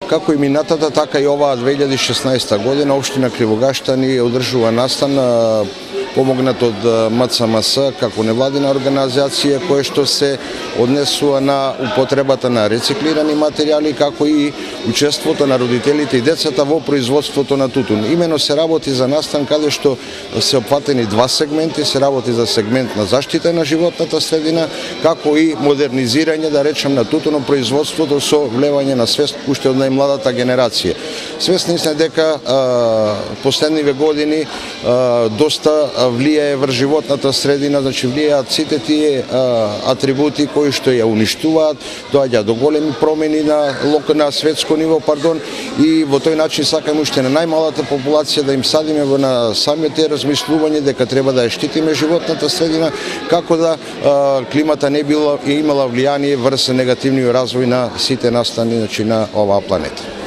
Како и минатата, така и оваа 2016 година општина Кривогаштани одржува настан помогнат од МЦМС како невладина организација која што се однесува на употребата на рециклирани материјали, како и учеството на родителите и децата во производството на тутун. Имено се работи за настан каде што се опфатени два сегменти, се работи за сегмент на заштита на животната средина, како и модернизирање, да речем, на тутунопроизводството со влевање на свест уште од најмладата генерација. Свесни сме дека последниве години доста влијае врз животната средина, значи влијаат сите тие атрибути кои што ја уништуваат, доаѓа до големи промени на светско ниво, и во тој начин сакаме уште на најмалата популација да им садиме на самите размислување дека треба да ја штитиме животната средина, како да климата не имала влијание врз негативниот развој на сите настани на оваа планета.